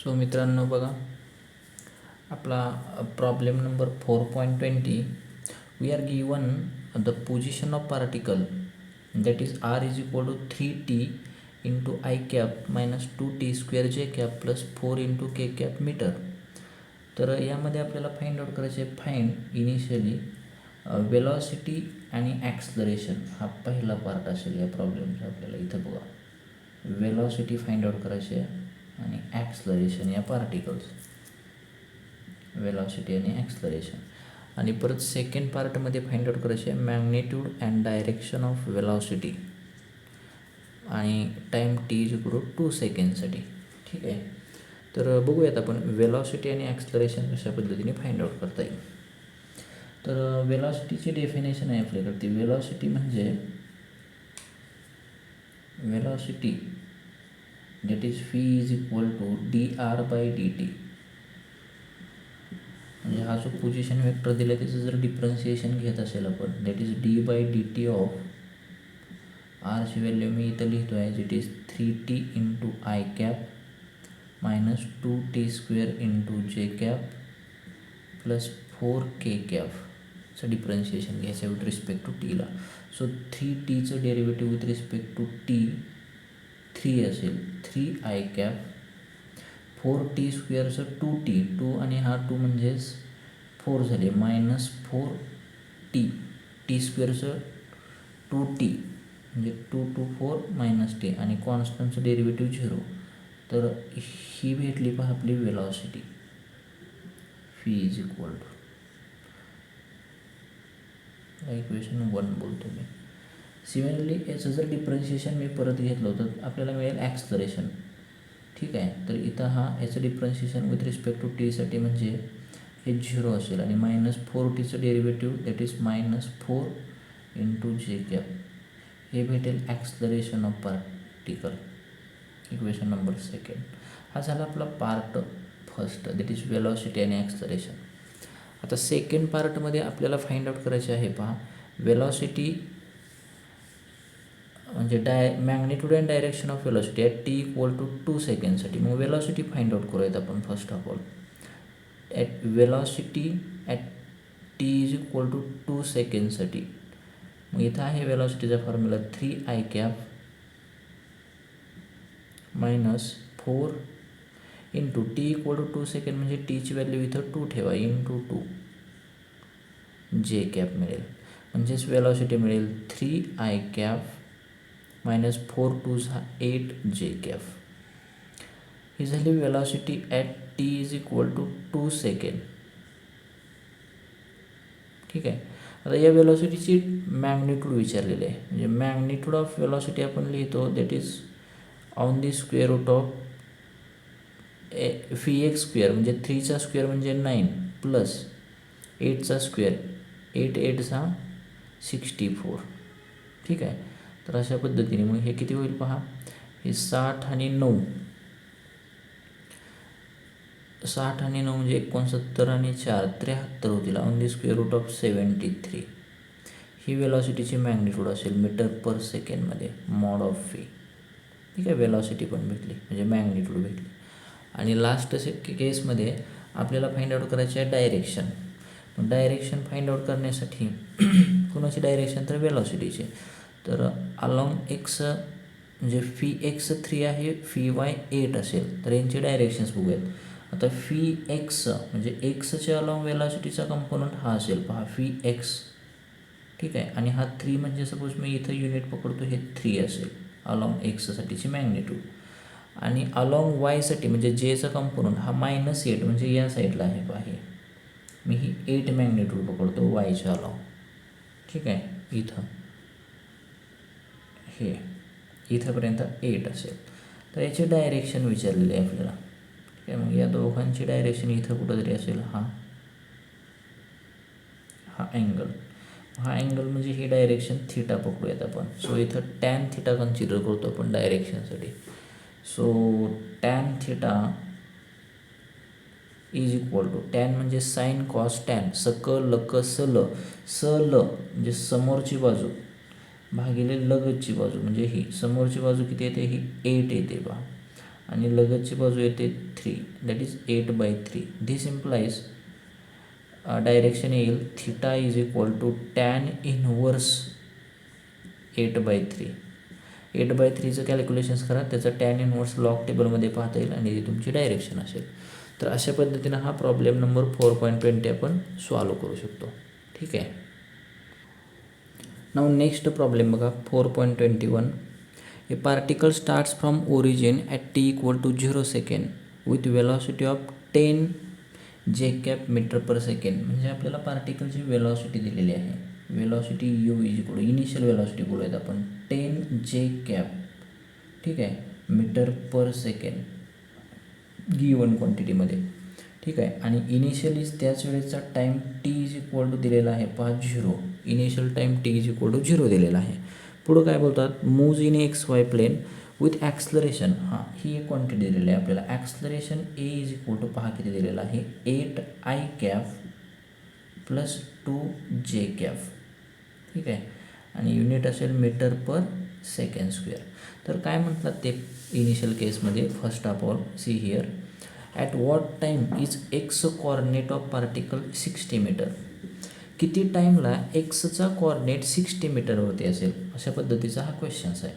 So मित्रांनो बघा, आपला problem number 4.20. We are given the position of particle that is r is equal to 3t into I cap minus 2t square J cap plus 4 into K cap metre. तर यामध्ये आपल्याला find out करायचे find initially velocity आणि acceleration. हा पहिला part असेल या प्रॉब्लेमचा. आपल्याला इथं बघा, वेलॉसिटी फाइंड आउट करायची आहे आणि ॲक्सलरेशन या पार्टिकल्स, वेलॉसिटी आणि ॲक्सलरेशन. आणि परत सेकंड पार्टमध्ये फाइंड आउट करायचे आहे magnitude and direction of velocity आणि time t is equal to 2 सेकंडसाठी. ठीक आहे, तर बघूयात आपण वेलॉसिटी आणि ॲक्सलरेशन कशा पद्धतीने फाइंड आउट करता येईल. तर वेलॉसिटीची डेफिनेशन आहे आपल्याकडे. वेलॉसिटी म्हणजे velocity that is v is equal to dr/dt. म्हणजे हा जो पोझिशन वेक्टर दिला आहे त्याचं जर डिफरन्शिएशन घेत असेल आपण, दॅट इज d/dt ऑफ आरची व्हॅल्यू मी इथं लिहितो आहे, it is 3t into I cap minus 2t square into j cap plus 4k कॅपचं डिफरन्शिएशन घ्यायचं विथ रिस्पेक्ट टू टीला. सो 3tचं derivative with respect to t 3 असेल, 3i कॅप 4t स्क्वेअरचं 2t, 2 आणि हा 2 म्हणजेच 4 झाले, मायनस 4t, टी स्क्वेअरचं 2t म्हणजे 2 2 4 मायनस t आणि कॉन्स्टंटचं डेरिव्हेटिव्ह 0. तर ही भेटली पहा आपली velocity, v is equal to, equation 1 बोलतो मी. सिमिलरली याचं जर डिफरन्शिएशन मी परत घेतलं होतं आपल्याला मिळेल ॲक्सलरेशन. ठीक आहे, तर इथं हा याचं डिफरन्शिएशन विथ रिस्पेक्ट टू टीसाठी म्हणजे हे 0 असेल आणि मायनस 4tचं derivative that is minus 4 into j cap, हे भेटेल acceleration of particle, equation number 2. हा झाला आपला part first, that is velocity आणि ॲक्सलरेशन. आता सेकंड पार्टमध्ये आपल्याला फाइंड आउट करायचे आहे पहा वेलॉसिटी म्हणजे magnitude and direction of velocity at t equal to 2 सेकंडसाठी. मग वेलॉसिटी फाइंड आउट करूयात आपण first of all. At velocity at t is equal to 2 सेकंडसाठी. मग इथं आहे वेलॉसिटीचा formula 3i cap minus 4 into t equal to 2 second म्हणजे टीची व्हॅल्यू इथं 2 ठेवा, इंटू 2 जे कॅप मिळेल, म्हणजेच वेलॉसिटी मिळेल 3i कॅप मायनस 4 2 8 जे कॅप. ही झाली velocity at t is equal to 2 second. ठीक आहे, आता या वेलॉसिटीची मॅग्निट्यूड विचारलेली आहे, म्हणजे मॅग्निट्यूड ऑफ वेलॉसिटी आपण लिहितो that is on the square root of vx square म्हणजे 3चा स्क्वेअर म्हणजे 9 प्लस 8चा स्क्वेअर, 8 8 64. ठीक आहे, तर अशा पद्धतीने मग हे किती होईल पहा, हे 60 आणि 9, 60 आणि 9 म्हणजे 69 आणि 4 73 होतील, on the square root of 73. ही वेलॉसिटीची मॅग्निट्यूड असेल मीटर पर सेकंडमध्ये, मॉड ऑफ v. ठीक आहे, वेलॉसिटी पण भेटली म्हणजे मॅग्निट्यूड भेटली. आणि लास्ट केसमध्ये आपल्याला फाइंड आउट करायचे आहे डायरेक्शन. मग डायरेक्शन फाइंड आउट करण्यासाठी कोणाची डायरेक्शन, तर वेलॉसिटीची. तर अलॉंग एक्स म्हणजे फी एक्स 3 आहे, फी वाय 8 असेल, तर यांची डायरेक्शन्स बघूयात. आता फी एक्स म्हणजे एक्सच्या अलॉंग वेलॉसिटीचा कंपोनंट हा असेल पहा, फी एक्स. ठीक आहे, आणि हा 3 म्हणजे सपोज मी इथं युनिट पकडतो, हे 3 असेल अलॉंग एक्ससाठीची मॅग्निट्यूड. आणि अलॉंग वायसाठी म्हणजे जेचा कंपोनंट हा -8 म्हणजे या साईडला आहे पहा, हे मी ही 8 मॅग्निट्यूड पकडतो वायच्या अलॉंग. ठीक आहे, इथं हे इथंपर्यंत 8 असेल, तर याची डायरेक्शन विचारलेली आहे आपल्याला. ठीक आहे, मग या दोघांची डायरेक्शन इथं कुठंतरी असेल, हा अँगल, हा अँगल म्हणजे ही डायरेक्शन थिटा पकडूयात आपण. सो इथं टॅन थिटा कन्सिडर करतो आपण डायरेक्शनसाठी. So tan theta is equal to, tan म्हणजे साईन कॉस टॅन, सक लक सल, सल म्हणजे समोरची बाजू भागिले लगतची बाजू, म्हणजे ही समोरची बाजू किती येते, ही 8 येते बा, आणि लगतची बाजू येते 3, that is 8/3. This implies direction येईल theta is equal to tan inverse 8/3. 8/3चं कॅल्क्युलेशन्स करा, त्याचं टॅन इनवर्स लॉग टेबलमध्ये पाहता येईल आणि ती तुमची डायरेक्शन असेल. तर अशा पद्धतीनं हा प्रॉब्लेम नंबर 4.20 आपण सॉल्व करू शकतो. ठीक आहे. नाउ नेक्स्ट प्रॉब्लेम बघा 4.21. A particle starts from origin at t equal to 0 second with velocity of 10 J cap metre per second. म्हणजे आपल्याला पार्टिकलची वेलॉसिटी दिलेली आहे. Velocity u is equal to initial velocity बोलूयात आपण 10 जे कॅप, ठीक आहे, metre पर second given क्वांटिटीमध्ये. ठीक आहे. आणि इनिशियलीच त्याच वेळेचा time t is equal to दिलेला आहे 5 initial time t is equal to 0 दिलेला आहे. पुढं काय बोलतात, moves in XY plane with acceleration. हां, ही एक क्वांटिटी दिलेली आहे आपल्याला. Acceleration a is equal to पहा किती दिलेलं आहे 8I calf plus 2J calf. ठीक आहे. आणि युनिट असेल मीटर पर सेकंड स्क्वेअर. तर काय म्हणतात ते इनिशियल केसमध्ये, first of all see here, at what time is X coordinate of particle 60 metre. किती टाईमला एक्सचा कॉर्डिनेट 60 मीटरवरती असेल, अशा पद्धतीचा हा क्वेश्चन्स आहे.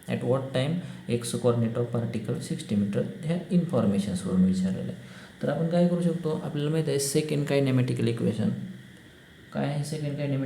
At what time X coordinate of particle 60 metre, ह्या इन्फॉर्मेशन्सवरून विचारलेलं आहे. तर आपण काय करू शकतो, आपल्याला माहीत आहे सेकंड कायनेमॅटिकल इक्वेशन. काय आहे सेकंड कायनेमॅटिकल